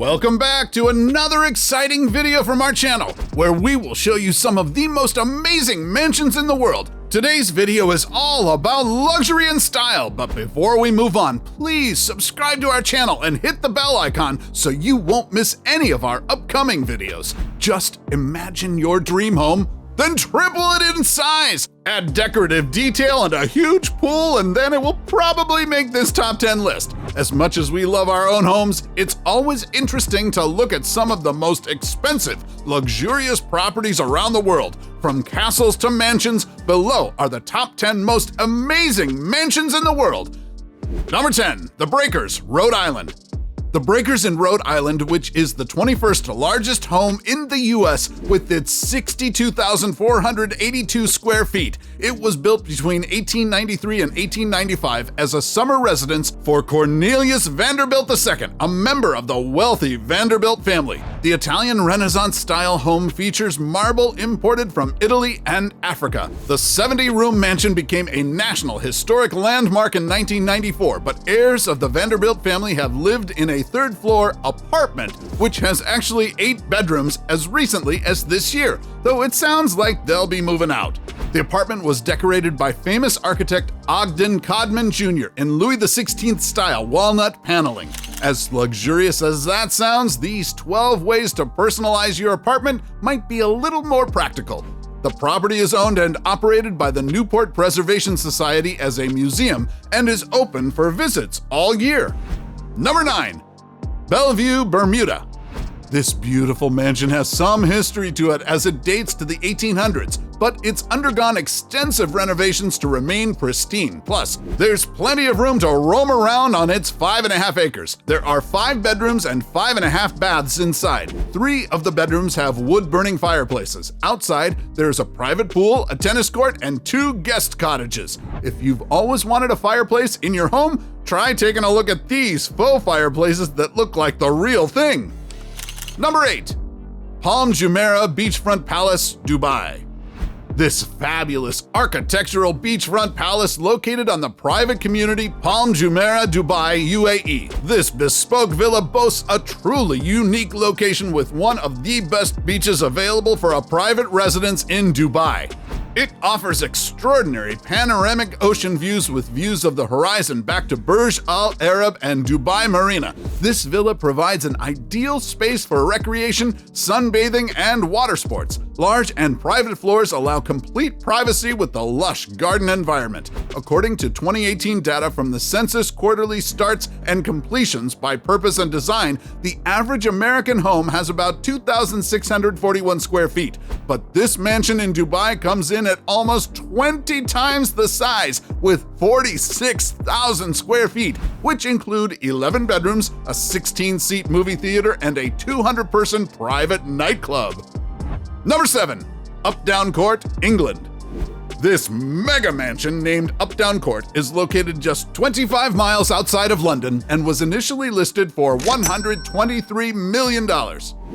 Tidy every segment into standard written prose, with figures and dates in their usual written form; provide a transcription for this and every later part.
Welcome back to another exciting video from our channel, where we will show you some of the most amazing mansions in the world. Today's video is all about luxury and style, but before we move on, please subscribe to our channel and hit the bell icon so you won't miss any of our upcoming videos. Just imagine your dream home, then triple it in size. Add decorative detail and a huge pool, and then it will probably make this top 10 list. As much as we love our own homes, it's always interesting to look at some of the most expensive, luxurious properties around the world. From castles to mansions, below are the top 10 most amazing mansions in the world. Number 10, The Breakers, Rhode Island. The Breakers in Rhode Island, which is the 21st largest home in the US with its 62,482 square feet. It was built between 1893 and 1895 as a summer residence for Cornelius Vanderbilt II, a member of the wealthy Vanderbilt family. The Italian Renaissance-style home features marble imported from Italy and Africa. The 70-room mansion became a National Historic Landmark in 1994, but heirs of the Vanderbilt family have lived in a third-floor apartment, which has actually 8 bedrooms as recently as this year, though it sounds like they'll be moving out. The apartment was decorated by famous architect Ogden Codman Jr. in Louis XVI style walnut paneling. As luxurious as that sounds, these 12 ways to personalize your apartment might be a little more practical. The property is owned and operated by the Newport Preservation Society as a museum and is open for visits all year. Number 9. Bellevue, Bermuda. This beautiful mansion has some history to it as it dates to the 1800s, but it's undergone extensive renovations to remain pristine. Plus, there's plenty of room to roam around on its 5.5 acres. There are 5 bedrooms and 5.5 baths inside. 3 of the bedrooms have wood-burning fireplaces. Outside, there's a private pool, a tennis court, and 2 guest cottages. If you've always wanted a fireplace in your home, try taking a look at these faux fireplaces that look like the real thing. Number 8. Palm Jumeirah Beachfront Palace, Dubai. This fabulous architectural beachfront palace located on the private community Palm Jumeirah, Dubai, UAE. This bespoke villa boasts a truly unique location with one of the best beaches available for a private residence in Dubai. It offers extraordinary panoramic ocean views with views of the horizon back to Burj Al Arab and Dubai Marina. This villa provides an ideal space for recreation, sunbathing, and water sports. Large and private floors allow complete privacy with the lush garden environment. According to 2018 data from the Census Quarterly Starts and Completions by Purpose and Design, the average American home has about 2,641 square feet. But this mansion in Dubai comes in at almost 20 times the size, with 46,000 square feet, which include 11 bedrooms, a 16-seat movie theater, and a 200-person private nightclub. Number 7. Updown Court, England. This mega mansion named Updown Court is located just 25 miles outside of London and was initially listed for $123 million.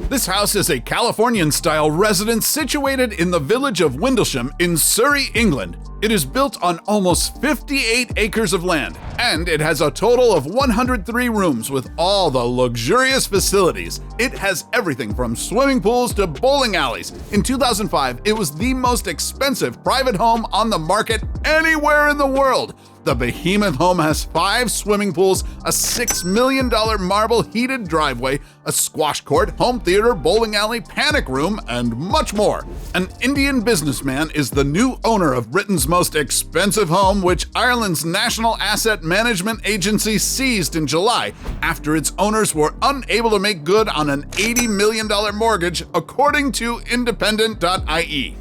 This house is a Californian-style residence situated in the village of Windlesham in Surrey, England. It is built on almost 58 acres of land, and it has a total of 103 rooms with all the luxurious facilities. It has everything from swimming pools to bowling alleys. In 2005, it was the most expensive private home on the market anywhere in the world. The behemoth home has 5 swimming pools, a $6 million marble heated driveway, a squash court, home theater, bowling alley, panic room, and much more. An Indian businessman is the new owner of Britain's most expensive home, which Ireland's National Asset Management Agency seized in July after its owners were unable to make good on an $80 million mortgage, according to Independent.ie.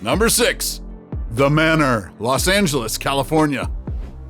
Number 6. The Manor, Los Angeles, California.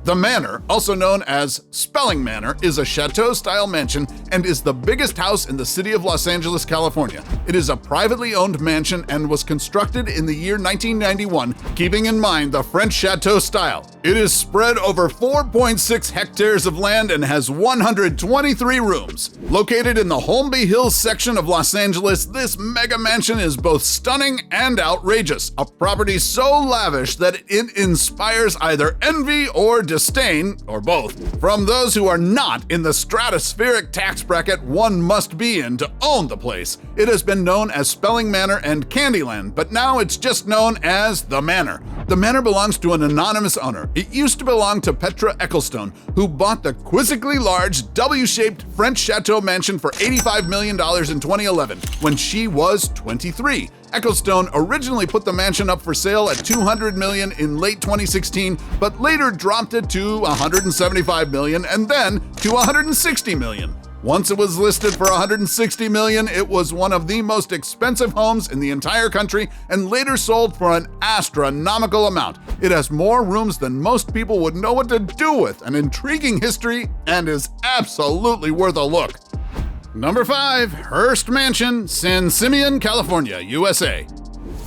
The Manor, also known as Spelling Manor, is a chateau-style mansion and is the biggest house in the city of Los Angeles, California. It is a privately owned mansion and was constructed in the year 1991, keeping in mind the French chateau style. It is spread over 4.6 hectares of land and has 123 rooms. Located in the Holmby Hills section of Los Angeles, this mega mansion is both stunning and outrageous, a property so lavish that it inspires either envy or disdain, or both, from those who are not in the stratospheric tax bracket one must be in to own the place. It has been known as Spelling Manor and Candyland, but now it's just known as the Manor. The manor belongs to an anonymous owner. It used to belong to Petra Ecclestone, who bought the quizzically large, W-shaped French chateau mansion for $85 million in 2011, when she was 23. Ecclestone originally put the mansion up for sale at $200 million in late 2016, but later dropped it to $175 million and then to $160 million. Once it was listed for $160 million, it was one of the most expensive homes in the entire country and later sold for an astronomical amount. It has more rooms than most people would know what to do with, an intriguing history, and is absolutely worth a look. Number 5. Hearst Mansion, San Simeon, California, USA.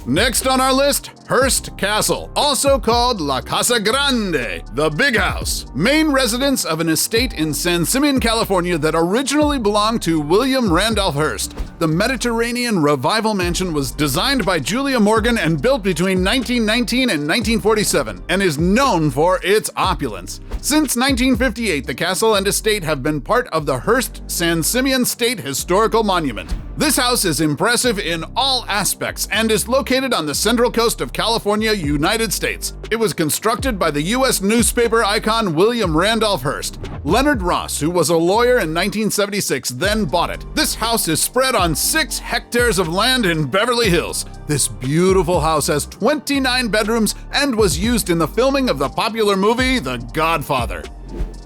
Next on our list, Hearst Castle, also called La Casa Grande, the Big House, main residence of an estate in San Simeon, California that originally belonged to William Randolph Hearst. The Mediterranean Revival Mansion was designed by Julia Morgan and built between 1919 and 1947 and is known for its opulence. Since 1958, the castle and estate have been part of the Hearst San Simeon State Historical Monument. This house is impressive in all aspects and is located on the central coast of California, United States. It was constructed by the U.S. newspaper icon William Randolph Hearst. Leonard Ross, who was a lawyer in 1976, then bought it. This house is spread on 6 hectares of land in Beverly Hills. This beautiful house has 29 bedrooms and was used in the filming of the popular movie The Godfather.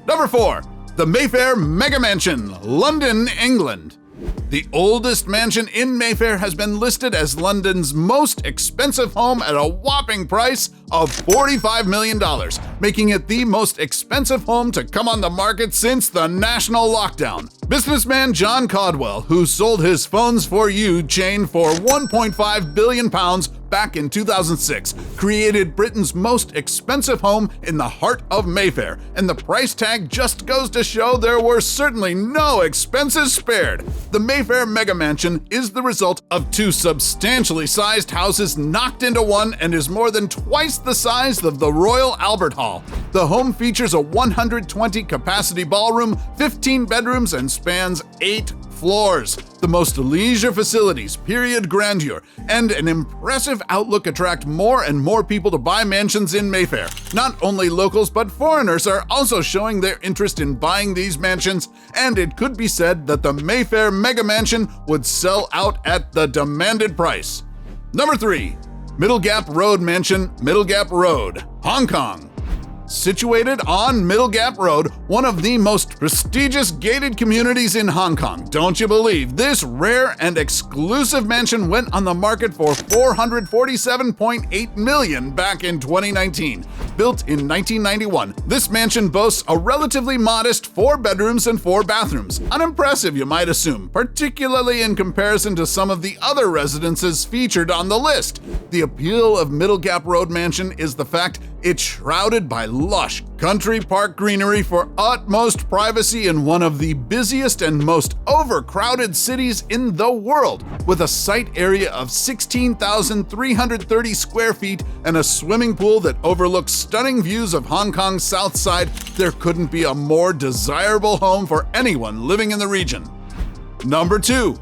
Number 4. The Mayfair Mega Mansion, London, England. The oldest mansion in Mayfair has been listed as London's most expensive home at a whopping price of $45 million, making it the most expensive home to come on the market since the national lockdown. Businessman John Caldwell, who sold his Phones for You chain for £1.5 billion back in 2006, created Britain's most expensive home in the heart of Mayfair, and the price tag just goes to show there were certainly no expenses spared. The Mayfair Mega Mansion is the result of 2 substantially sized houses knocked into one and is more than twice the size of the Royal Albert Hall. The home features a 120-capacity ballroom, 15 bedrooms, and spans 8 floors. The most leisure facilities, period grandeur, and an impressive outlook attract more and more people to buy mansions in Mayfair. Not only locals but foreigners are also showing their interest in buying these mansions, and it could be said that the Mayfair Mega Mansion would sell out at the demanded price. Number 3. Middle Gap Road Mansion, Middle Gap Road, Hong Kong. Situated on Middle Gap Road, one of the most prestigious gated communities in Hong Kong. Don't you believe this rare and exclusive mansion went on the market for $447.8 million back in 2019. Built in 1991, this mansion boasts a relatively modest 4 bedrooms and 4 bathrooms. Unimpressive, you might assume, particularly in comparison to some of the other residences featured on the list. The appeal of Middle Gap Road Mansion is the fact it's shrouded by lush country park greenery for utmost privacy in one of the busiest and most overcrowded cities in the world. With a site area of 16,330 square feet and a swimming pool that overlooks stunning views of Hong Kong's south side, there couldn't be a more desirable home for anyone living in the region. Number 2.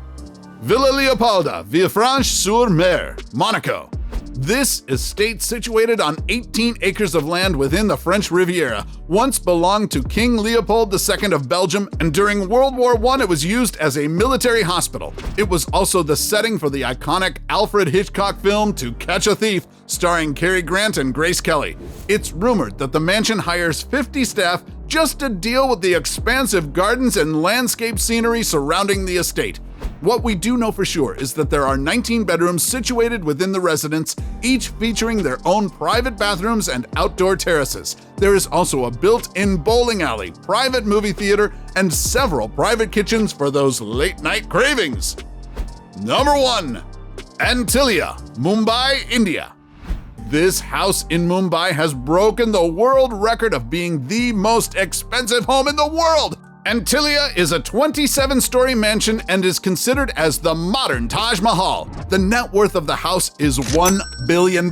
Villa Leopalda, VILLEFRANCHE-SUR-MER, Monaco. This estate, situated on 18 acres of land within the French Riviera, once belonged to King Leopold II of Belgium, and during World War I it was used as a military hospital. It was also the setting for the iconic Alfred Hitchcock film To Catch a Thief, starring Cary Grant and Grace Kelly. It's rumored that the mansion hires 50 staff just to deal with the expansive gardens and landscape scenery surrounding the estate. What we do know for sure is that there are 19 bedrooms situated within the residence, each featuring their own private bathrooms and outdoor terraces. There is also a built-in bowling alley, private movie theater, and several private kitchens for those late-night cravings. Number 1. Antillia, Mumbai, India. This house in Mumbai has broken the world record of being the most expensive home in the world. Antillia is a 27-story mansion and is considered as the modern Taj Mahal. The net worth of the house is $1 billion.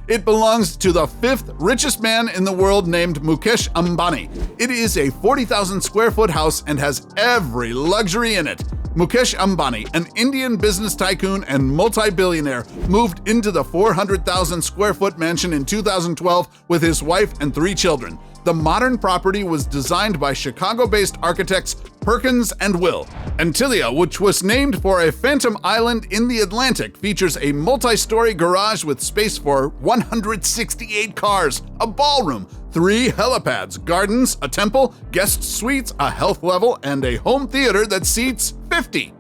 It belongs to the 5th richest man in the world named Mukesh Ambani. It is a 40,000 square foot house and has every luxury in it. Mukesh Ambani, an Indian business tycoon and multi-billionaire, moved into the 400,000 square foot mansion in 2012 with his wife and 3 children. The modern property was designed by Chicago-based architects Perkins and Will. ANTILLA, which was named for a phantom island in the Atlantic, features a multi-story garage with space for 168 cars, a ballroom, 3 helipads, gardens, a temple, guest suites, a health level, and a home theater that seats 50.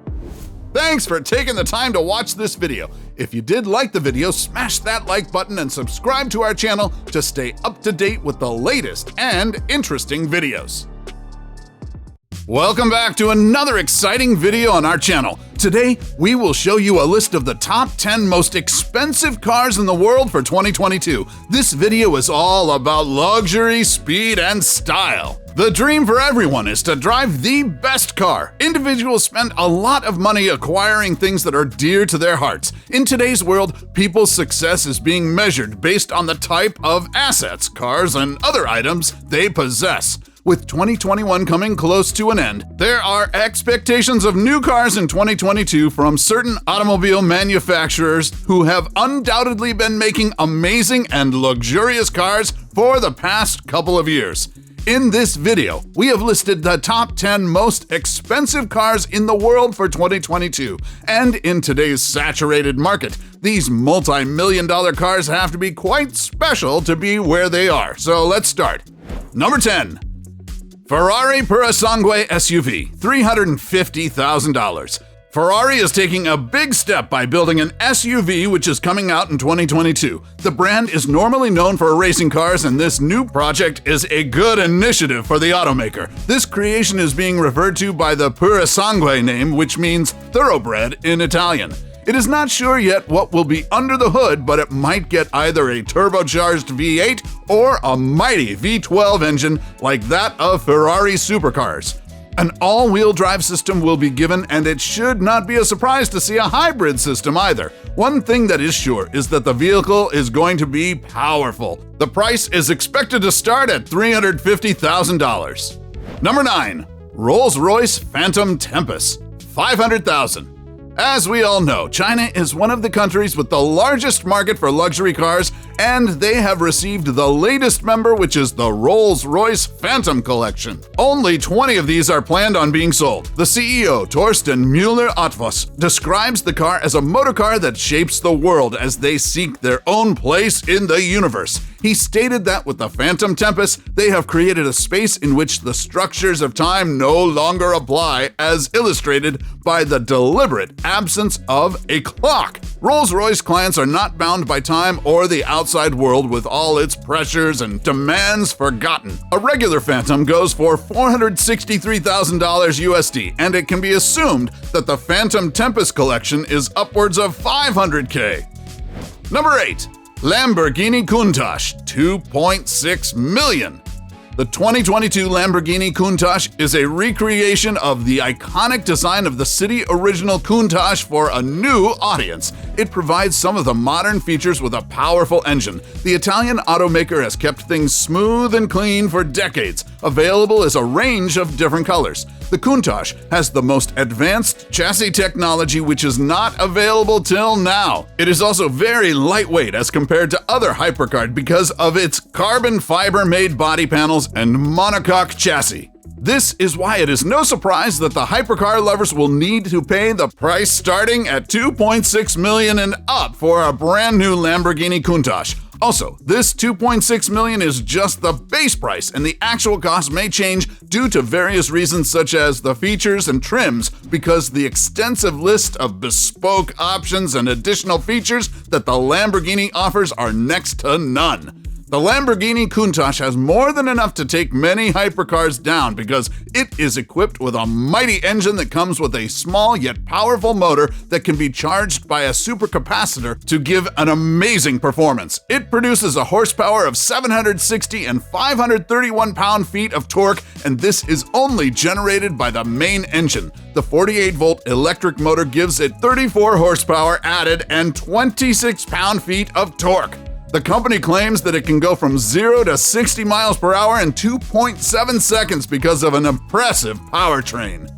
Thanks for taking the time to watch this video. If you did like the video, smash that like button and subscribe to our channel to stay up to date with the latest and interesting videos. Welcome back to another exciting video on our channel. Today, we will show you a list of the top 10 most expensive cars in the world for 2022. This video is all about luxury, speed, and style. The dream for everyone is to drive the best car. Individuals spend a lot of money acquiring things that are dear to their hearts. In today's world, people's success is being measured based on the type of assets, cars, and other items they possess. With 2021 coming close to an end, there are expectations of new cars in 2022 from certain automobile manufacturers who have undoubtedly been making amazing and luxurious cars for the past couple of years. In this video, we have listed the top 10 most expensive cars in the world for 2022. And in today's saturated market, these multi-million-dollar cars have to be quite special to be where they are. So let's start. Number 10. Ferrari PUROSANGUE SUV, $350,000. Ferrari is taking a big step by building an SUV which is coming out in 2022. The brand is normally known for racing cars, and this new project is a good initiative for the automaker. This creation is being referred to by the PUROSANGUE name, which means thoroughbred in Italian. It is not sure yet what will be under the hood, but it might get either a turbocharged V8 or a mighty V12 engine like that of Ferrari supercars. An all-wheel drive system will be given, and it should not be a surprise to see a hybrid system either. One thing that is sure is that the vehicle is going to be powerful. The price is expected to start at $350,000. Number 9. Rolls-Royce Phantom Tempus, $500,000. As we all know, China is one of the countries with the largest market for luxury cars, and they have received the latest member, which is the Rolls-Royce Phantom Collection. Only 20 of these are planned on being sold. The CEO, Torsten Müller-Otvos, describes the car as a motorcar that shapes the world as they seek their own place in the universe. He stated that with the Phantom Tempus, they have created a space in which the structures of time no longer apply, as illustrated by the deliberate absence of a clock. Rolls-Royce clients are not bound by time or the outside world with all its pressures and demands forgotten. A regular Phantom goes for $463,000 USD, and it can be assumed that the Phantom Tempus collection is upwards of $500K. Number 8. Lamborghini Countach, $2.6 million. The 2022 Lamborghini Countach is a recreation of the iconic design of the city original Countach for a new audience. It provides some of the modern features with a powerful engine. The Italian automaker has kept things smooth and clean for decades, available as a range of different colors. The Countach has the most advanced chassis technology, which is not available till now. It is also very lightweight as compared to other hypercars because of its carbon fiber-made body panels and monocoque chassis. This is why it is no surprise that the hypercar lovers will need to pay the price starting at $2.6 million and up for a brand new Lamborghini Countach. Also, this $2.6 million is just the base price, and the actual cost may change due to various reasons such as the features and trims, because the extensive list of bespoke options and additional features that the Lamborghini offers are next to none. The Lamborghini Countach has more than enough to take many hypercars down because it is equipped with a mighty engine that comes with a small yet powerful motor that can be charged by a supercapacitor to give an amazing performance. It produces a horsepower of 760 and 531 pound-feet of torque, and this is only generated by the main engine. The 48-volt electric motor gives it 34 horsepower added and 26 pound-feet of torque. The company claims that it can go from 0 to 60 miles per hour in 2.7 seconds because of an impressive powertrain.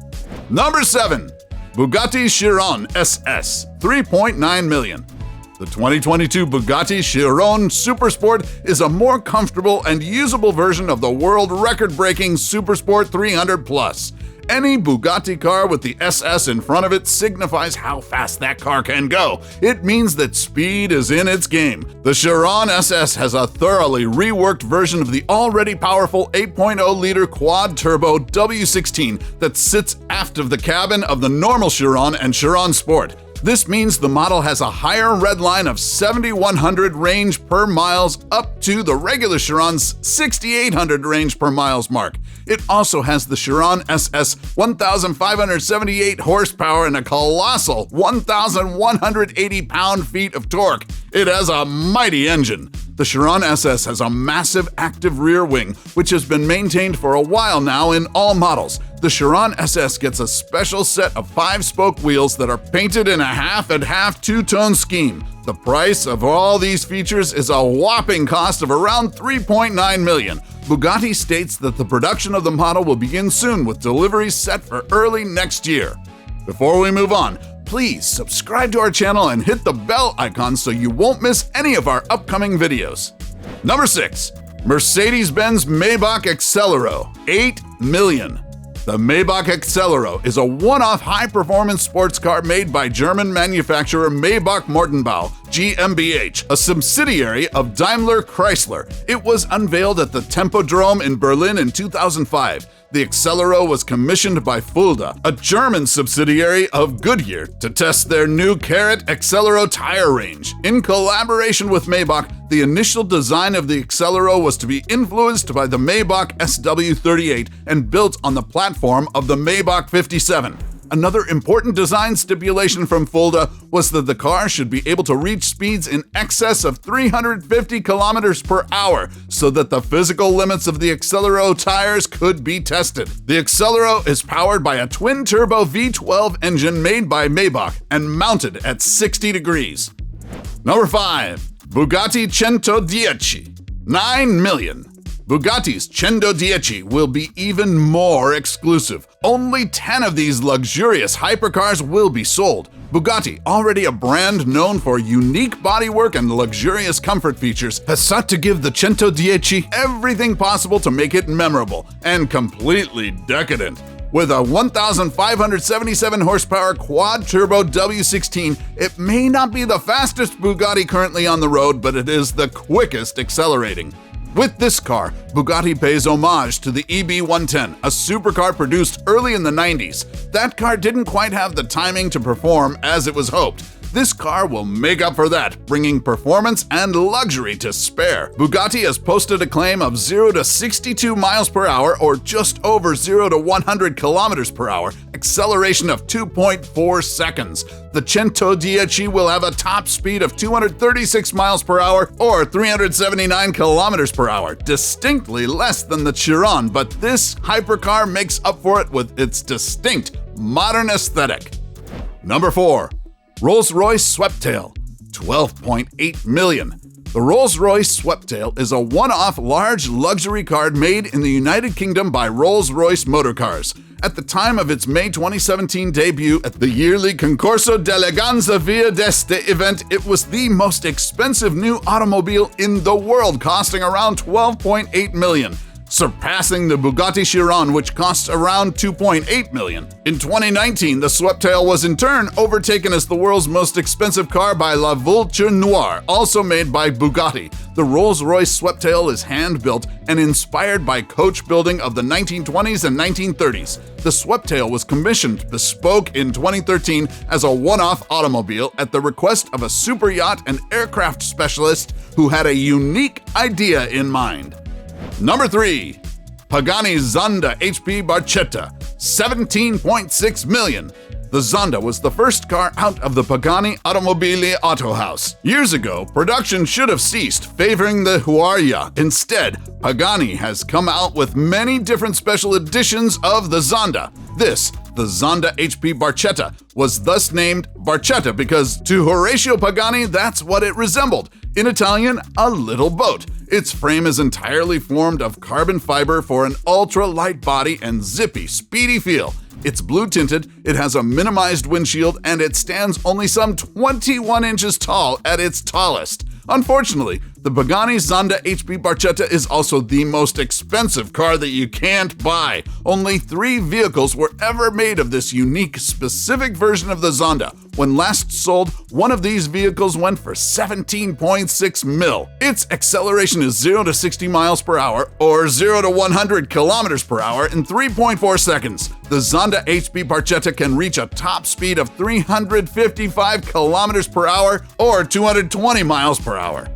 Number 7. Bugatti Chiron SS, 3.9 million. The 2022 Bugatti Chiron Supersport is a more comfortable and usable version of the world record-breaking Supersport 300 Plus. Any Bugatti car with the SS in front of it signifies how fast that car can go. It means that speed is in its game. The Chiron SS has a thoroughly reworked version of the already powerful 8.0-liter quad-turbo W16 that sits aft of the cabin of the normal Chiron and Chiron Sport. This means the model has a higher redline of 7,100 range per miles up to the regular Chiron's 6,800 range per miles mark. It also has the Chiron SS 1,578 horsepower and a colossal 1,180 pound-feet of torque. It has a mighty engine. The Chiron SS has a massive active rear wing, which has been maintained for a while now in all models. The Chiron SS gets a special set of 5-spoke wheels that are painted in a half and half two-tone scheme. The price of all these features is a whopping cost of around $3.9 million. Bugatti states that the production of the model will begin soon with deliveries set for early next year. Before we move on, please subscribe to our channel and hit the bell icon so you won't miss any of our upcoming videos. Number 6. Mercedes-Benz Maybach EXELERO, 8 million. The Maybach EXELERO is a one-off high-performance sports car made by German manufacturer Maybach Mortenbau, GmbH, a subsidiary of Daimler Chrysler. It was unveiled at the Tempodrome in Berlin in 2005. The EXELERO was commissioned by Fulda, a German subsidiary of Goodyear, to test their new Carrot EXELERO tire range. In collaboration with Maybach, the initial design of the EXELERO was to be influenced by the Maybach SW38 and built on the platform of the Maybach 57. Another important design stipulation from Fulda was that the car should be able to reach speeds in excess of 350 kilometers per hour so that the physical limits of the EXELERO tires could be tested. The EXELERO is powered by a twin-turbo V12 engine made by Maybach and mounted at 60 degrees. Number 5. Bugatti CENTODIECI, 9 million. Bugatti's CENTODIECI will be even more exclusive. Only 10 of these luxurious hypercars will be sold. Bugatti, already a brand known for unique bodywork and luxurious comfort features, has sought to give the CENTODIECI everything possible to make it memorable and completely decadent. With a 1,577 horsepower quad-turbo W16, it may not be the fastest Bugatti currently on the road, but it is the quickest accelerating. With this car, Bugatti pays homage to the EB110, a supercar produced early in the 90s. That car didn't quite have the timing to perform as it was hoped. This car will make up for that, bringing performance and luxury to spare. Bugatti has posted a claim of 0 to 62 miles per hour, or just over 0 to 100 kilometers per hour, acceleration of 2.4 seconds. The CENTODIECI will have a top speed of 236 miles per hour, or 379 kilometers per hour, distinctly less than the Chiron, but this hypercar makes up for it with its distinct modern aesthetic. Number 4. Rolls-Royce Sweptail, 12.8 million. The Rolls-Royce Sweptail is a one-off large luxury car made in the United Kingdom by Rolls-Royce Motor Cars. At the time of its May 2017 debut at the yearly Concorso d'Eleganza Via d'Este event, it was the most expensive new automobile in the world, costing around 12.8 million. Surpassing the Bugatti Chiron, which costs around 2.8 million. In 2019, the Sweptail was in turn overtaken as the world's most expensive car by La Voiture Noire, also made by Bugatti. The Rolls-Royce Sweptail is hand-built and inspired by coach building of the 1920s and 1930s. The Sweptail was commissioned bespoke in 2013 as a one-off automobile at the request of a super yacht and aircraft specialist who had a unique idea in mind. Number 3. Pagani Zonda HP Barchetta, 17.6 million. The Zonda was the first car out of the Pagani Automobili Auto House. Years ago, production should have ceased, favoring the Huayra. Instead, Pagani has come out with many different special editions of the Zonda. The Zonda HP Barchetta, was thus named Barchetta because, to Horacio Pagani, that's what it resembled. In Italian, a little boat. Its frame is entirely formed of carbon fiber for an ultra-light body and zippy, speedy feel. It's blue-tinted, it has a minimized windshield, and it stands only some 21 inches tall at its tallest. Unfortunately, the Pagani Zonda HP Barchetta is also the most expensive car that you can't buy. Only 3 vehicles were ever made of this unique, specific version of the Zonda. When last sold, one of these vehicles went for 17.6 mil. Its acceleration is 0 to 60 miles per hour or 0 to 100 kilometers per hour in 3.4 seconds. The Zonda HP Barchetta can reach a top speed of 355 kilometers per hour or 220 miles per hour.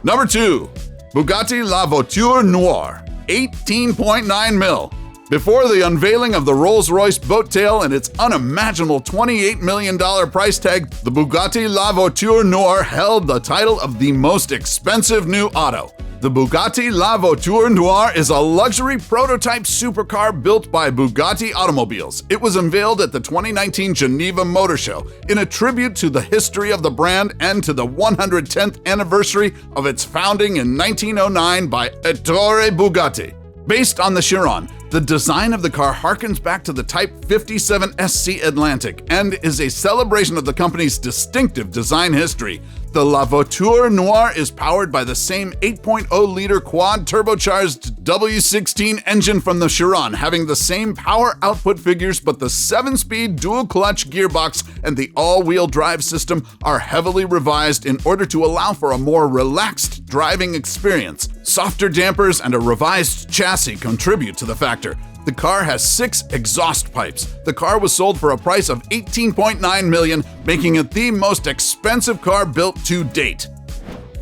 Number 2. Bugatti La Voiture Noire, 18.9 mil. Before the unveiling of the Rolls-Royce boat tail and its unimaginable $28 million price tag, the Bugatti La Voiture Noire held the title of the most expensive new auto. The Bugatti La Voiture Noire is a luxury prototype supercar built by Bugatti Automobiles. It was unveiled at the 2019 Geneva Motor Show in a tribute to the history of the brand and to the 110th anniversary of its founding in 1909 by Ettore Bugatti. Based on the Chiron, the design of the car harkens back to the Type 57 SC Atlantic and is a celebration of the company's distinctive design history. The La Voiture Noire is powered by the same 8.0-liter quad-turbocharged W16 engine from the Chiron, having the same power output figures, but the 7-speed dual-clutch gearbox and the all-wheel drive system are heavily revised in order to allow for a more relaxed driving experience. Softer dampers and a revised chassis contribute to the factor. The car has 6 exhaust pipes. The car was sold for a price of $18.9 million, making it the most expensive car built to date.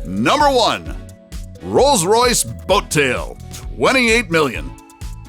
Number 1. Rolls-Royce Boat Tail, $28 million.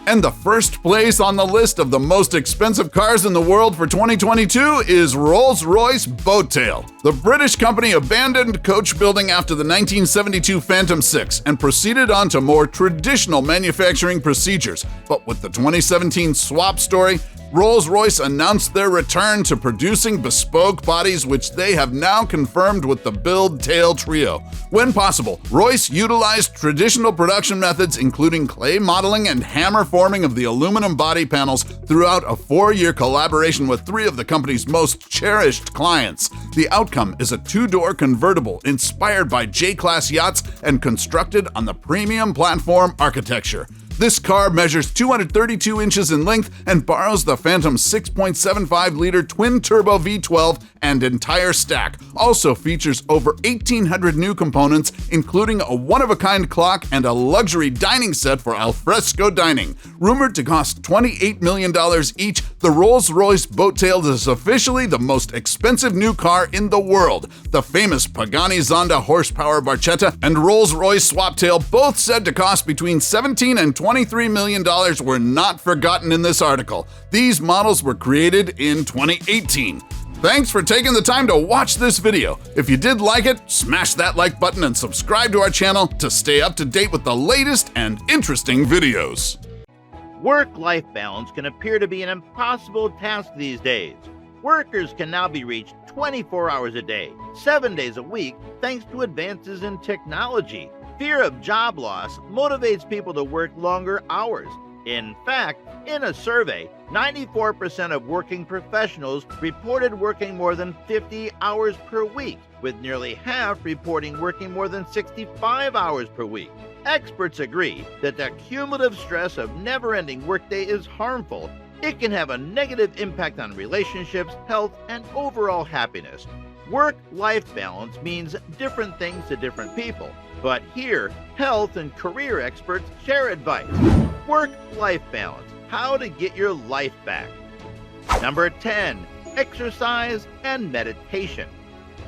And the first place on the list of the most expensive cars in the world for 2022 is Rolls-Royce Boat Tail. The British company abandoned coach building after the 1972 Phantom 6 and proceeded on to more traditional manufacturing procedures. But with the 2017 swap story, Rolls-Royce announced their return to producing bespoke bodies, which they have now confirmed with the build-tail trio. When possible, Royce utilized traditional production methods including clay modeling and hammer forming of the aluminum body panels throughout a 4-year collaboration with 3 of the company's most cherished clients. The outcome is a 2-door convertible inspired by J-Class yachts and constructed on the premium platform architecture. This car measures 232 inches in length and borrows the Phantom's 6.75-liter twin-turbo V12 and entire stack. Also features over 1,800 new components, including a one-of-a-kind clock and a luxury dining set for alfresco dining. Rumored to cost $28 million each, the Rolls-Royce Boat Tail is officially the most expensive new car in the world. The famous Pagani Zonda horsepower Barchetta and Rolls-Royce Swaptail, both said to cost between $17 and $23 million, were not forgotten in this article. These models were created in 2018. Thanks for taking the time to watch this video. If you did like it, smash that like button and subscribe to our channel to stay up to date with the latest and interesting videos. Work-life balance can appear to be an impossible task these days. Workers can now be reached 24 hours a day, 7 days a week, thanks to advances in technology. Fear of job loss motivates people to work longer hours. In fact, in a survey, 94% of working professionals reported working more than 50 hours per week, with nearly half reporting working more than 65 hours per week. Experts agree that the cumulative stress of never-ending workday is harmful. It can have a negative impact on relationships, health, and overall happiness. Work-life balance means different things to different people, but here, health and career experts share advice. Work-life balance, how to get your life back. Number 10, exercise and meditation.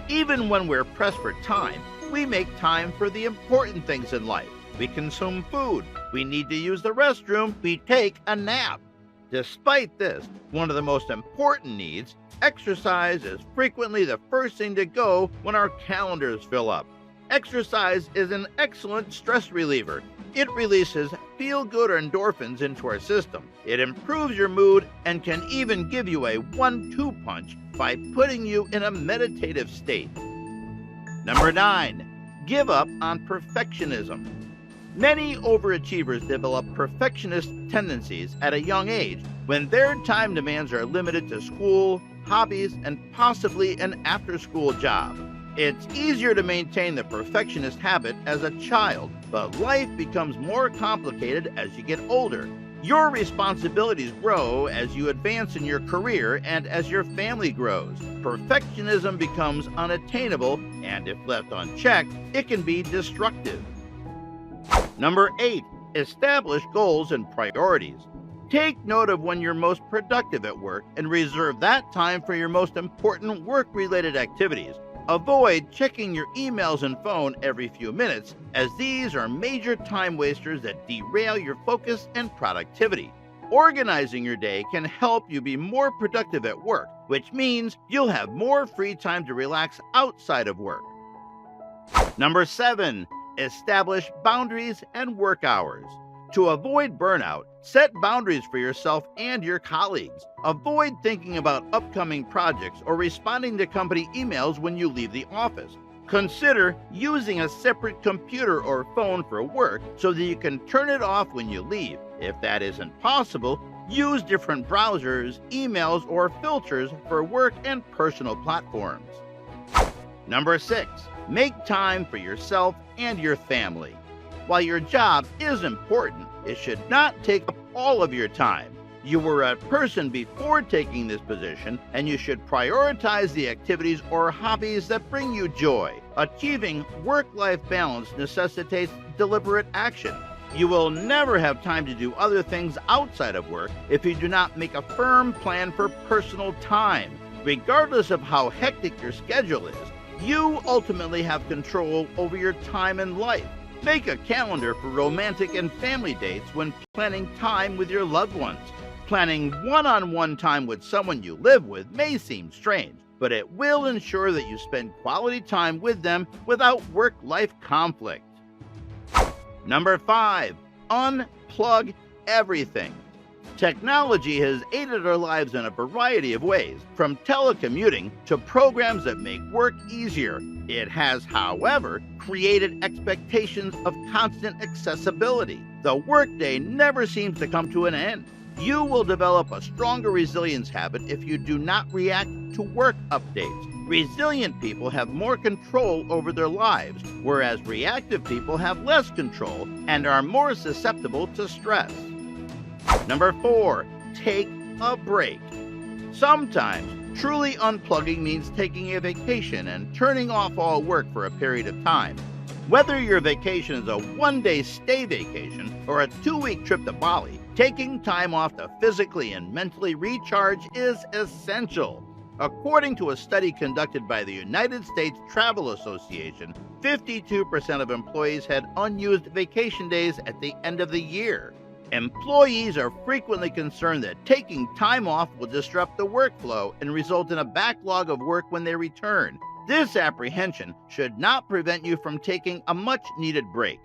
Even when we're pressed for time, we make time for the important things in life. We consume food, we need to use the restroom, we take a nap. Despite this, one of the most important needs, exercise is frequently the first thing to go when our calendars fill up. Exercise is an excellent stress reliever. It releases feel-good endorphins into our system. It improves your mood and can even give you a 1-2 punch by putting you in a meditative state. Number 9, Give up on perfectionism. Many overachievers develop perfectionist tendencies at a young age when their time demands are limited to school, hobbies, and possibly an after-school job. It's easier to maintain the perfectionist habit as a child, but life becomes more complicated as you get older. Your responsibilities grow as you advance in your career and as your family grows. Perfectionism becomes unattainable, and if left unchecked, it can be destructive. Number 8. Establish goals and priorities. Take note of when you're most productive at work and reserve that time for your most important work-related activities. Avoid checking your emails and phone every few minutes, as these are major time wasters that derail your focus and productivity. Organizing your day can help you be more productive at work, which means you'll have more free time to relax outside of work. Number 7. Establish boundaries and work hours. To avoid burnout, set boundaries for yourself and your colleagues. Avoid thinking about upcoming projects or responding to company emails when you leave the office. Consider using a separate computer or phone for work so that you can turn it off when you leave. If that isn't possible, use different browsers, emails, or filters for work and personal platforms. Number 6. Make time for yourself and your family. While your job is important, it should not take up all of your time. You were a person before taking this position, and you should prioritize the activities or hobbies that bring you joy. Achieving work-life balance necessitates deliberate action. You will never have time to do other things outside of work if you do not make a firm plan for personal time. Regardless of how hectic your schedule is, you ultimately have control over your time and life. Make a calendar for romantic and family dates when planning time with your loved ones. Planning one-on-one time with someone you live with may seem strange, but it will ensure that you spend quality time with them without work-life conflict. Number 5. Unplug everything. Technology has aided our lives in a variety of ways, from telecommuting to programs that make work easier. It has, however, created expectations of constant accessibility. The workday never seems to come to an end. You will develop a stronger resilience habit if you do not react to work updates. Resilient people have more control over their lives, whereas reactive people have less control and are more susceptible to stress. Number 4. Take a break. Sometimes, truly unplugging means taking a vacation and turning off all work for a period of time. Whether your vacation is a one-day stay vacation or a 2-week trip to Bali, taking time off to physically and mentally recharge is essential. According to a study conducted by the United States Travel Association, 52% of employees had unused vacation days at the end of the year. Employees are frequently concerned that taking time off will disrupt the workflow and result in a backlog of work when they return. This apprehension should not prevent you from taking a much-needed break.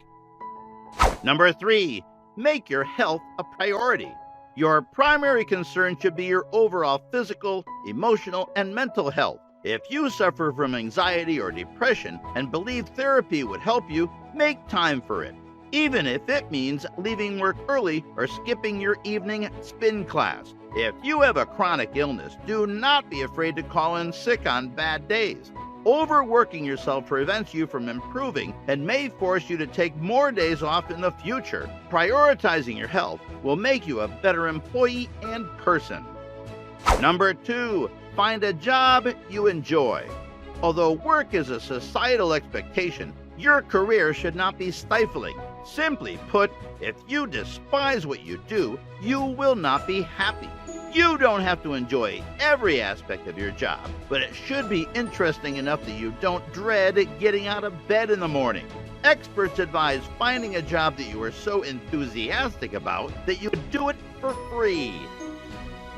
Number 3. Make your health a priority. Your primary concern should be your overall physical, emotional, and mental health. If you suffer from anxiety or depression and believe therapy would help you, make time for it, even if it means leaving work early or skipping your evening spin class. If you have a chronic illness, do not be afraid to call in sick on bad days. Overworking yourself prevents you from improving and may force you to take more days off in the future. Prioritizing your health will make you a better employee and person. Number 2. Find a job you enjoy. Although work is a societal expectation, your career should not be stifling. Simply put, if you despise what you do, you will not be happy. You don't have to enjoy every aspect of your job, but it should be interesting enough that you don't dread getting out of bed in the morning. Experts advise finding a job that you are so enthusiastic about that you do it for free.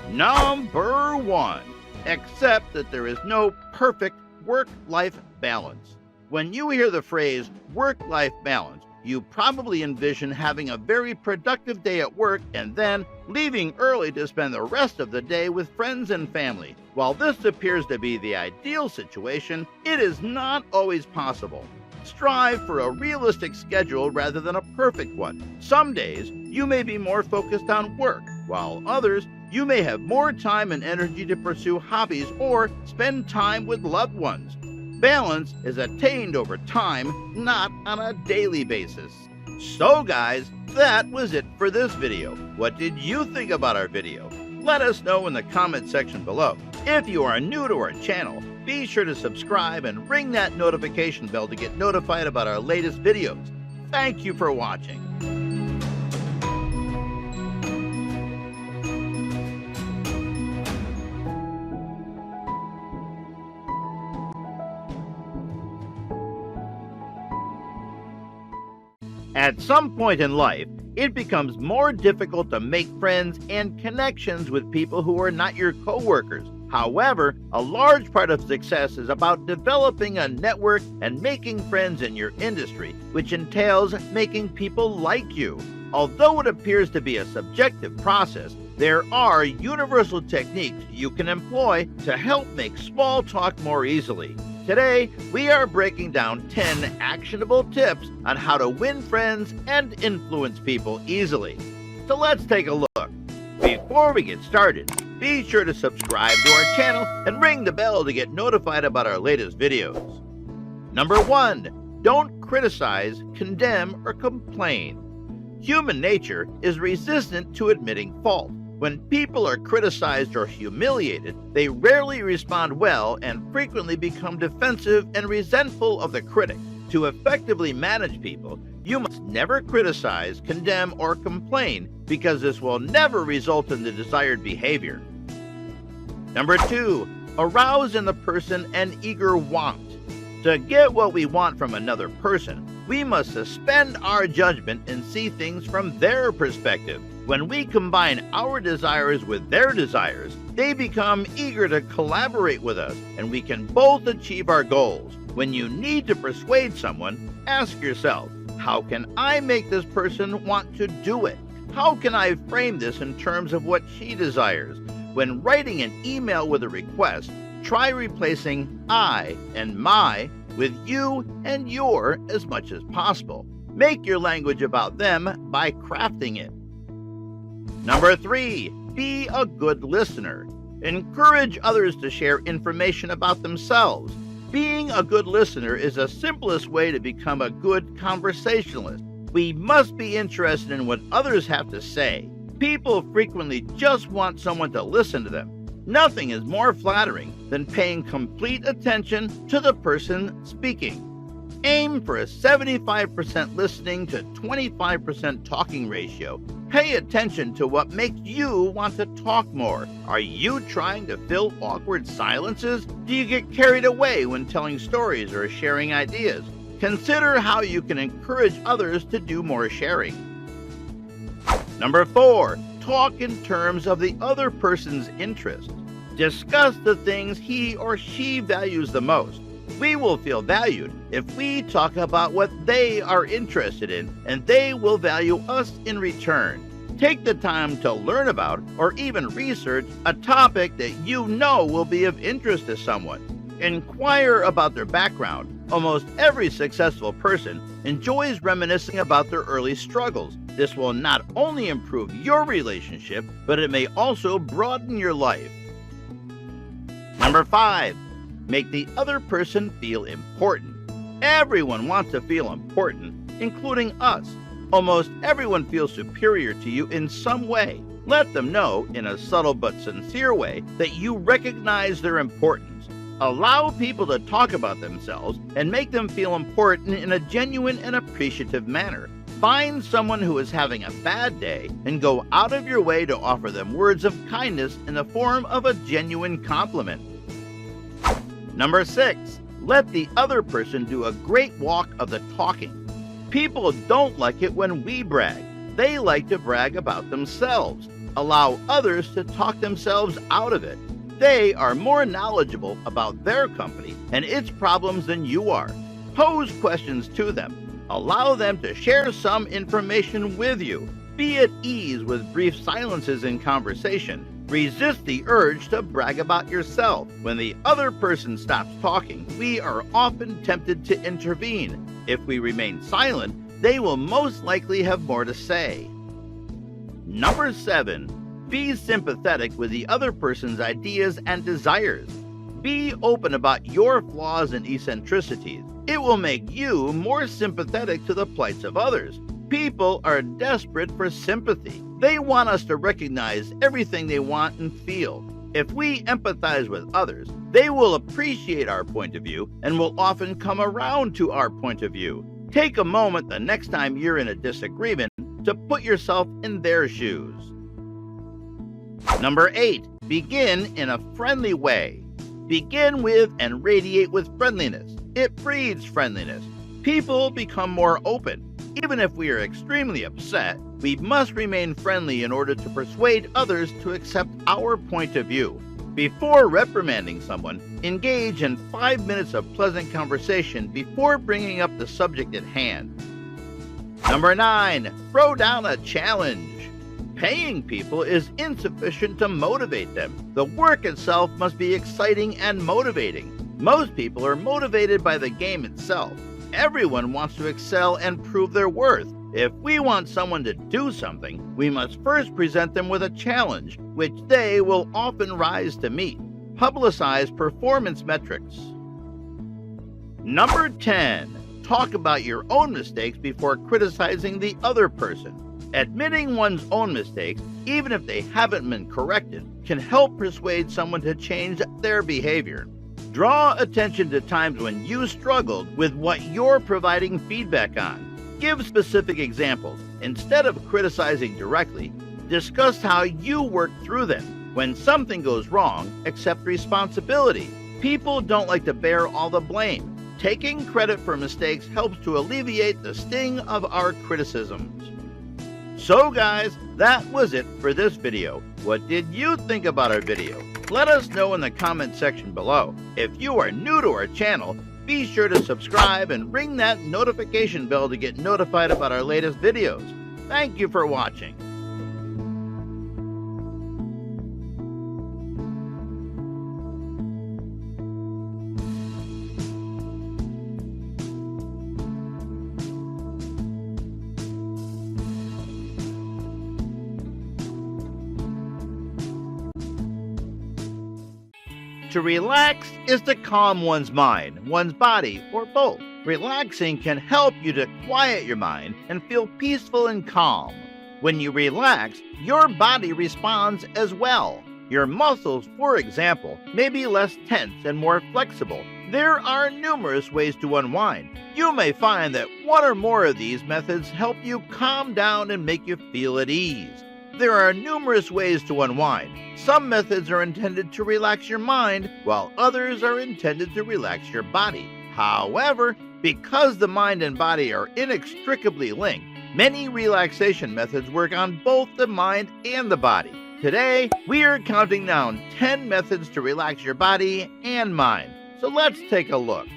Number 1. Accept that there is no perfect work-life balance. When you hear the phrase work-life balance, you probably envision having a very productive day at work and then leaving early to spend the rest of the day with friends and family. While this appears to be the ideal situation, it is not always possible. Strive for a realistic schedule rather than a perfect one. Some days, you may be more focused on work, while others, you may have more time and energy to pursue hobbies or spend time with loved ones. Balance is attained over time, not on a daily basis. So guys, that was it for this video. What did you think about our video? Let us know in the comment section below. If you are new to our channel, be sure to subscribe and ring that notification bell to get notified about our latest videos. Thank you for watching. At some point in life, it becomes more difficult to make friends and connections with people who are not your coworkers. However, a large part of success is about developing a network and making friends in your industry, which entails making people like you. Although it appears to be a subjective process, there are universal techniques you can employ to help make small talk more easily. Today, we are breaking down 10 actionable tips on how to win friends and influence people easily. So let's take a look. Before we get started, be sure to subscribe to our channel and ring the bell to get notified about our latest videos. Number 1, don't criticize, condemn, or complain. Human nature is resistant to admitting fault. When people are criticized or humiliated, they rarely respond well and frequently become defensive and resentful of the critic. To effectively manage people, you must never criticize, condemn, or complain because this will never result in the desired behavior. Number 2, arouse in the person an eager want. To get what we want from another person, we must suspend our judgment and see things from their perspective. When we combine our desires with their desires, they become eager to collaborate with us, and we can both achieve our goals. When you need to persuade someone, ask yourself, how can I make this person want to do it? How can I frame this in terms of what she desires? When writing an email with a request, try replacing I and my with you and your as much as possible. Make your language about them by crafting it. Number 3, be a good listener. Encourage others to share information about themselves. Being a good listener is the simplest way to become a good conversationalist. We must be interested in what others have to say. People frequently just want someone to listen to them. Nothing is more flattering than paying complete attention to the person speaking. Aim for a 75% listening to 25% talking ratio. Pay attention to what makes you want to talk more. Are you trying to fill awkward silences? Do you get carried away when telling stories or sharing ideas? Consider how you can encourage others to do more sharing. Number 4, talk in terms of the other person's interests. Discuss the things he or she values the most. We will feel valued if we talk about what they are interested in, and they will value us in return. Take the time to learn about or even research a topic that you know will be of interest to someone. Inquire about their background. Almost every successful person enjoys reminiscing about their early struggles. This will not only improve your relationship, but it may also broaden your life. Number 5, make the other person feel important. Everyone wants to feel important, including us. Almost everyone feels superior to you in some way. Let them know, in a subtle but sincere way, that you recognize their importance. Allow people to talk about themselves and make them feel important in a genuine and appreciative manner. Find someone who is having a bad day and go out of your way to offer them words of kindness in the form of a genuine compliment. Number 6, let the other person do a great walk of the talking. People don't like it when we brag. They like to brag about themselves. Allow others to talk themselves out of it. They are more knowledgeable about their company and its problems than you are. Pose questions to them. Allow them to share some information with you. Be at ease with brief silences in conversation. Resist the urge to brag about yourself. When the other person stops talking, we are often tempted to intervene. If we remain silent, they will most likely have more to say. Number 7. Be sympathetic with the other person's ideas and desires. Be open about your flaws and eccentricities. It will make you more sympathetic to the plights of others. People are desperate for sympathy. They want us to recognize everything they want and feel. If we empathize with others, they will appreciate our point of view and will often come around to our point of view. Take a moment the next time you're in a disagreement to put yourself in their shoes. Number 8. Begin in a friendly way. Begin with and radiate with friendliness. It breeds friendliness. People become more open. Even if we are extremely upset, we must remain friendly in order to persuade others to accept our point of view. Before reprimanding someone, engage in 5 minutes of pleasant conversation before bringing up the subject at hand. Number 9. Throw down a challenge. Paying people is insufficient to motivate them. The work itself must be exciting and motivating. Most people are motivated by the game itself. Everyone wants to excel and prove their worth. If we want someone to do something, we must first present them with a challenge, which they will often rise to meet. Publicize performance metrics. Number 10. Talk about your own mistakes before criticizing the other person. Admitting one's own mistakes, even if they haven't been corrected, can help persuade someone to change their behavior. Draw attention to times when you struggled with what you're providing feedback on. Give specific examples. Instead of criticizing directly, discuss how you worked through them. When something goes wrong, accept responsibility. People don't like to bear all the blame. Taking credit for mistakes helps to alleviate the sting of our criticisms. So guys, that was it for this video. What did you think about our video? Let us know in the comment section below. If you are new to our channel, be sure to subscribe and ring that notification bell to get notified about our latest videos. Thank you for watching. To relax is to calm one's mind, one's body, or both. Relaxing can help you to quiet your mind and feel peaceful and calm. When you relax, your body responds as well. Your muscles, for example, may be less tense and more flexible. There are numerous ways to unwind. You may find that one or more of these methods help you calm down and make you feel at ease. There are numerous ways to unwind. Some methods are intended to relax your mind, while others are intended to relax your body. However, because the mind and body are inextricably linked, many relaxation methods work on both the mind and the body. Today, we are counting down 10 methods to relax your body and mind. So let's take a look.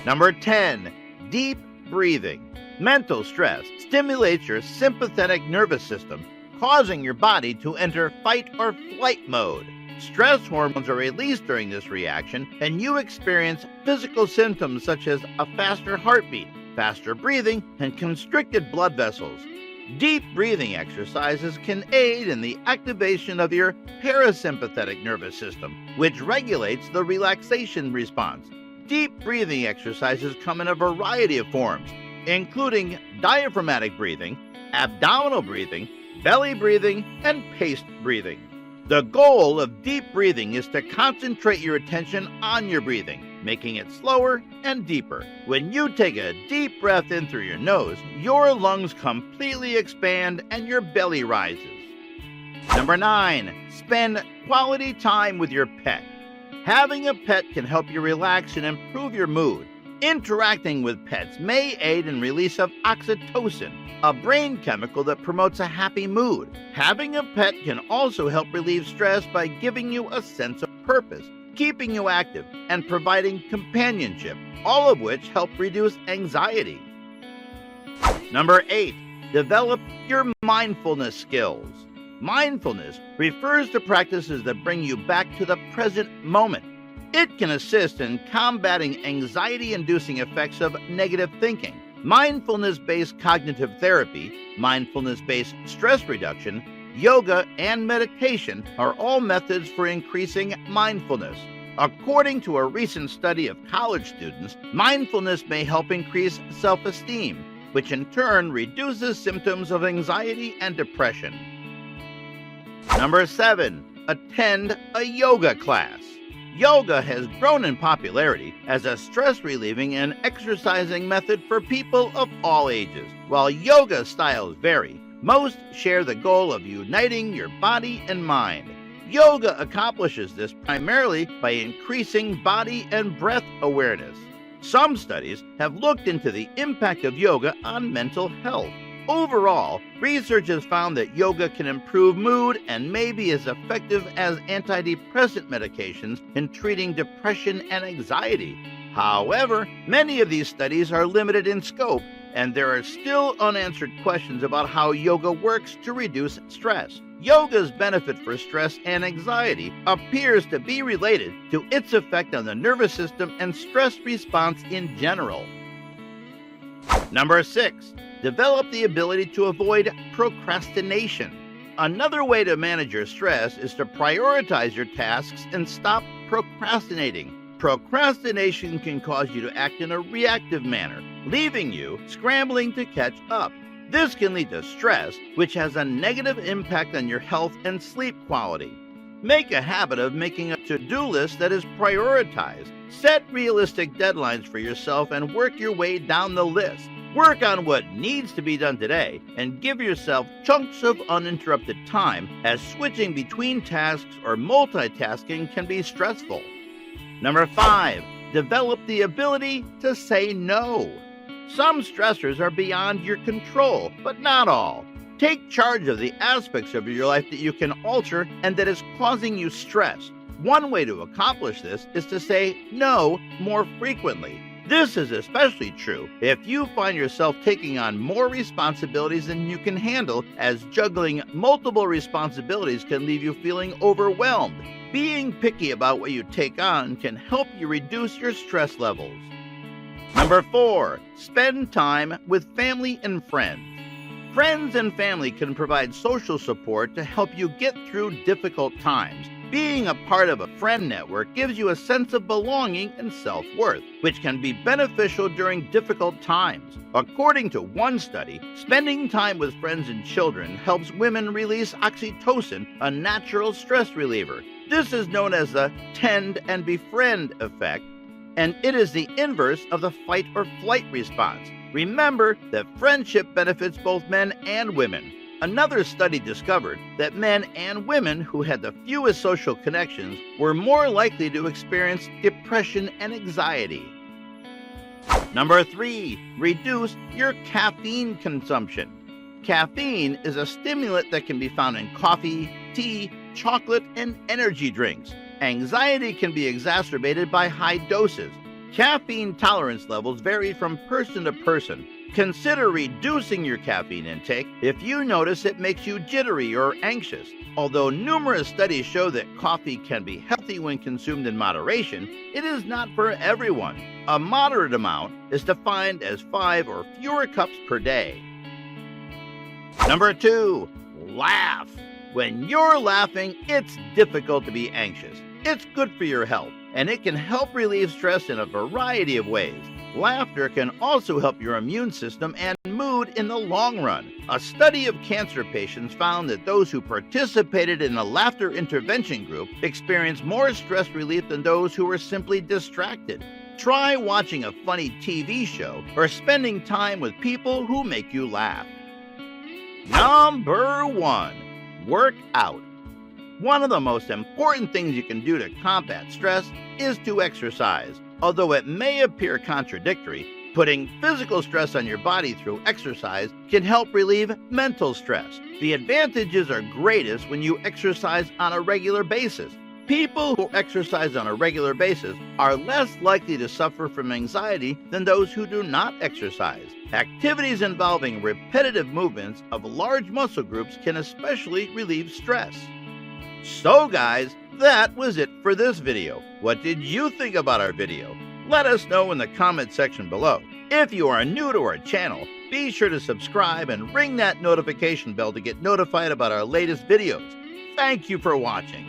Number 10. Deep breathing. Mental stress stimulates your sympathetic nervous system, causing your body to enter fight or flight mode. Stress hormones are released during this reaction, and you experience physical symptoms such as a faster heartbeat, faster breathing, and constricted blood vessels. Deep breathing exercises can aid in the activation of your parasympathetic nervous system, which regulates the relaxation response. Deep breathing exercises come in a variety of forms, including diaphragmatic breathing, abdominal breathing, belly breathing, and paced breathing. The goal of deep breathing is to concentrate your attention on your breathing, making it slower and deeper. When you take a deep breath in through your nose, your lungs completely expand and your belly rises. Number 9. Spend quality time with your pet. Having a pet can help you relax and improve your mood. Interacting with pets may aid in release of oxytocin, a brain chemical that promotes a happy mood. Having a pet can also help relieve stress by giving you a sense of purpose, keeping you active, and providing companionship, all of which help reduce anxiety. Number 8. Develop your mindfulness skills. Mindfulness refers to practices that bring you back to the present moment. It can assist in combating anxiety-inducing effects of negative thinking. Mindfulness-based cognitive therapy, mindfulness-based stress reduction, yoga, and meditation are all methods for increasing mindfulness. According to a recent study of college students, mindfulness may help increase self-esteem, which in turn reduces symptoms of anxiety and depression. Number 7. Attend a yoga class. Yoga has grown in popularity as a stress-relieving and exercising method for people of all ages. While yoga styles vary, most share the goal of uniting your body and mind. Yoga accomplishes this primarily by increasing body and breath awareness. Some studies have looked into the impact of yoga on mental health. Overall, research has found that yoga can improve mood and may be as effective as antidepressant medications in treating depression and anxiety. However, many of these studies are limited in scope, and there are still unanswered questions about how yoga works to reduce stress. Yoga's benefit for stress and anxiety appears to be related to its effect on the nervous system and stress response in general. Number 6. Develop the ability to avoid procrastination. Another way to manage your stress is to prioritize your tasks and stop procrastinating. Procrastination can cause you to act in a reactive manner, leaving you scrambling to catch up. This can lead to stress, which has a negative impact on your health and sleep quality. Make a habit of making a to-do list that is prioritized. Set realistic deadlines for yourself and work your way down the list. Work on what needs to be done today and give yourself chunks of uninterrupted time, as switching between tasks or multitasking can be stressful. Number 5. Develop the ability to say no. Some stressors are beyond your control, but not all. Take charge of the aspects of your life that you can alter and that is causing you stress. One way to accomplish this is to say no more frequently. This is especially true if you find yourself taking on more responsibilities than you can handle, as juggling multiple responsibilities can leave you feeling overwhelmed. Being picky about what you take on can help you reduce your stress levels. Number 4. Spend time with family and friends. Friends and family can provide social support to help you get through difficult times. Being a part of a friend network gives you a sense of belonging and self-worth, which can be beneficial during difficult times. According to one study, spending time with friends and children helps women release oxytocin, a natural stress reliever. This is known as the tend and befriend effect, and it is the inverse of the fight or flight response. Remember that friendship benefits both men and women. Another study discovered that men and women who had the fewest social connections were more likely to experience depression and anxiety. Number 3. Reduce your caffeine consumption. Caffeine is a stimulant that can be found in coffee, tea, chocolate, and energy drinks. Anxiety can be exacerbated by high doses. Caffeine tolerance levels vary from person to person. Consider reducing your caffeine intake if you notice it makes you jittery or anxious. Although numerous studies show that coffee can be healthy when consumed in moderation, it is not for everyone. A moderate amount is defined as 5 or fewer cups per day. Number 2. Laugh. When you're laughing, it's difficult to be anxious. It's good for your health, and it can help relieve stress in a variety of ways. Laughter can also help your immune system and mood in the long run. A study of cancer patients found that those who participated in a laughter intervention group experienced more stress relief than those who were simply distracted. Try watching a funny TV show or spending time with people who make you laugh. Number 1. Work out. One of the most important things you can do to combat stress is to exercise. Although it may appear contradictory, putting physical stress on your body through exercise can help relieve mental stress. The advantages are greatest when you exercise on a regular basis. People who exercise on a regular basis are less likely to suffer from anxiety than those who do not exercise. Activities involving repetitive movements of large muscle groups can especially relieve stress. So guys, that was it for this video. What did you think about our video? Let us know in the comment section below. If you are new to our channel, be sure to subscribe and ring that notification bell to get notified about our latest videos. Thank you for watching.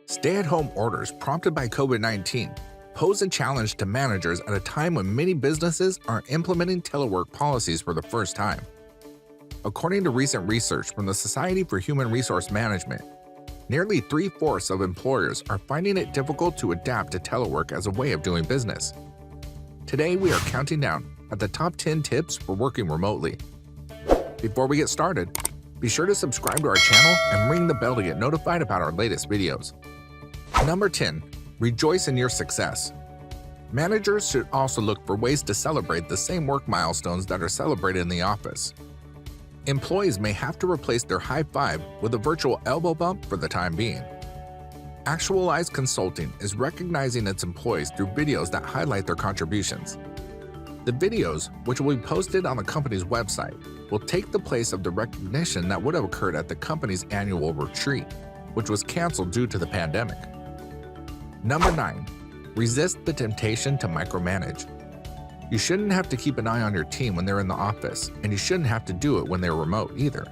Stay-at-home orders prompted by COVID-19 pose a challenge to managers at a time when many businesses are implementing telework policies for the first time. According to recent research from the Society for Human Resource Management, nearly 3/4 of employers are finding it difficult to adapt to telework as a way of doing business. Today, we are counting down at the top 10 tips for working remotely. Before we get started, be sure to subscribe to our channel and ring the bell to get notified about our latest videos. Number 10. Rejoice in your success. Managers should also look for ways to celebrate the same work milestones that are celebrated in the office. Employees may have to replace their high five with a virtual elbow bump for the time being. Actualized Consulting is recognizing its employees through videos that highlight their contributions. The videos, which will be posted on the company's website, will take the place of the recognition that would have occurred at the company's annual retreat, which was canceled due to the pandemic. Number 9. Resist the temptation to micromanage. You shouldn't have to keep an eye on your team when they're in the office, and you shouldn't have to do it when they're remote either.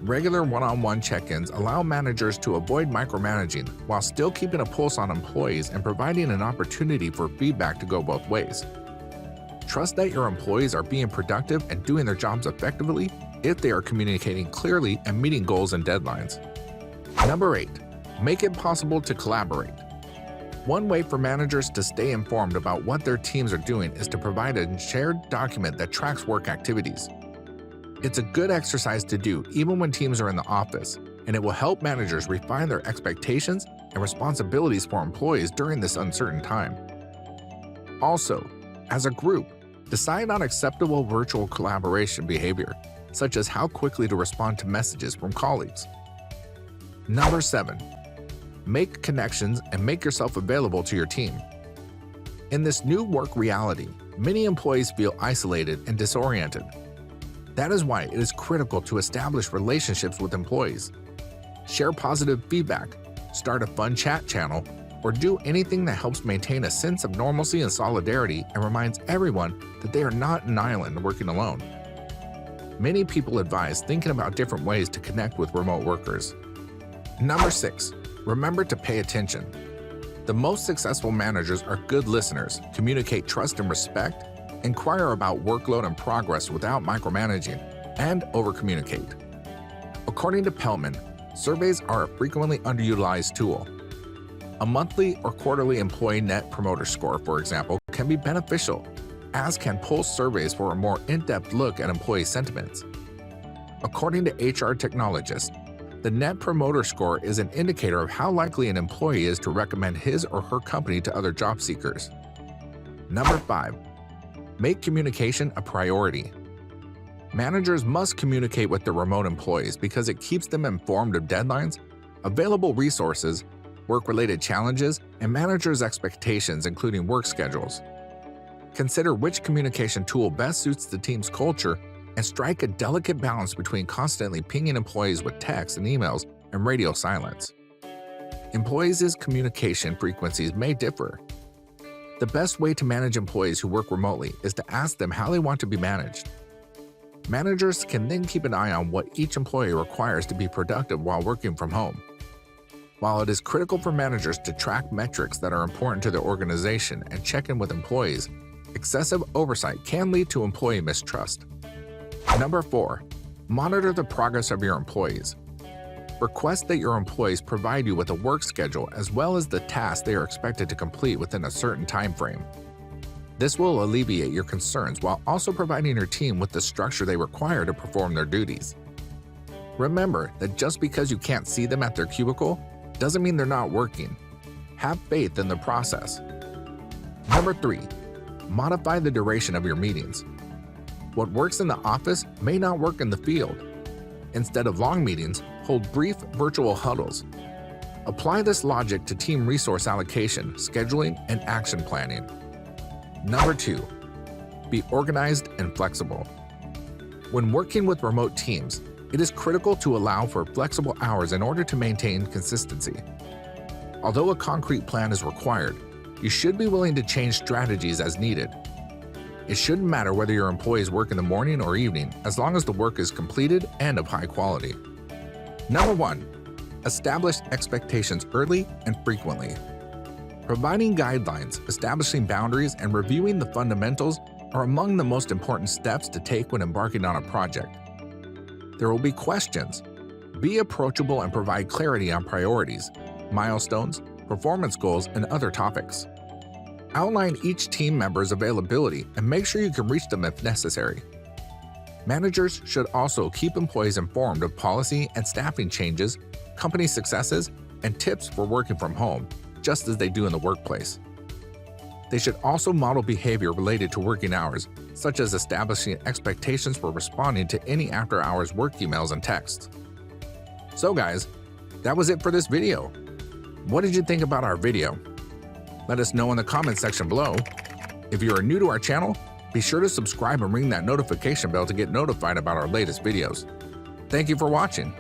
Regular one-on-one check-ins allow managers to avoid micromanaging while still keeping a pulse on employees and providing an opportunity for feedback to go both ways. Trust that your employees are being productive and doing their jobs effectively if they are communicating clearly and meeting goals and deadlines. Number 8. Make it possible to collaborate. One way for managers to stay informed about what their teams are doing is to provide a shared document that tracks work activities. It's a good exercise to do even when teams are in the office, and it will help managers refine their expectations and responsibilities for employees during this uncertain time. Also, as a group, decide on acceptable virtual collaboration behavior, such as how quickly to respond to messages from colleagues. Number 7. Make connections and make yourself available to your team. In this new work reality, many employees feel isolated and disoriented. That is why it is critical to establish relationships with employees. Share positive feedback, start a fun chat channel, or do anything that helps maintain a sense of normalcy and solidarity and reminds everyone that they are not an island working alone. Many people advise thinking about different ways to connect with remote workers. Number 6. Remember to pay attention. The most successful managers are good listeners, communicate trust and respect, inquire about workload and progress without micromanaging, and overcommunicate. According to Pelman, surveys are a frequently underutilized tool. A monthly or quarterly employee net promoter score, for example, can be beneficial, as can pulse surveys for a more in-depth look at employee sentiments. According to HR technologists, the Net Promoter Score is an indicator of how likely an employee is to recommend his or her company to other job seekers. Number 5. Make communication a priority. Managers must communicate with their remote employees because it keeps them informed of deadlines, available resources, work-related challenges, and managers' expectations, including work schedules. Consider which communication tool best suits the team's culture and strike a delicate balance between constantly pinging employees with texts and emails and radio silence. Employees' communication frequencies may differ. The best way to manage employees who work remotely is to ask them how they want to be managed. Managers can then keep an eye on what each employee requires to be productive while working from home. While it is critical for managers to track metrics that are important to their organization and check in with employees, excessive oversight can lead to employee mistrust. Number 4. Monitor the progress of your employees. Request that your employees provide you with a work schedule as well as the tasks they are expected to complete within a certain time frame. This will alleviate your concerns while also providing your team with the structure they require to perform their duties. Remember that just because you can't see them at their cubicle doesn't mean they're not working. Have faith in the process. Number 3. Modify the duration of your meetings. What works in the office may not work in the field. Instead of long meetings, hold brief virtual huddles. Apply this logic to team resource allocation, scheduling, and action planning. Number 2, be organized and flexible. When working with remote teams, it is critical to allow for flexible hours in order to maintain consistency. Although a concrete plan is required, you should be willing to change strategies as needed. It shouldn't matter whether your employees work in the morning or evening, as long as the work is completed and of high quality. Number 1, establish expectations early and frequently. Providing guidelines, establishing boundaries, and reviewing the fundamentals are among the most important steps to take when embarking on a project. There will be questions. Be approachable and provide clarity on priorities, milestones, performance goals, and other topics. Outline each team member's availability and make sure you can reach them if necessary. Managers should also keep employees informed of policy and staffing changes, company successes, and tips for working from home, just as they do in the workplace. They should also model behavior related to working hours, such as establishing expectations for responding to any after-hours work emails and texts. So guys, that was it for this video. What did you think about our video? Let us know in the comments section below. If you are new to our channel, be sure to subscribe and ring that notification bell to get notified about our latest videos. Thank you for watching.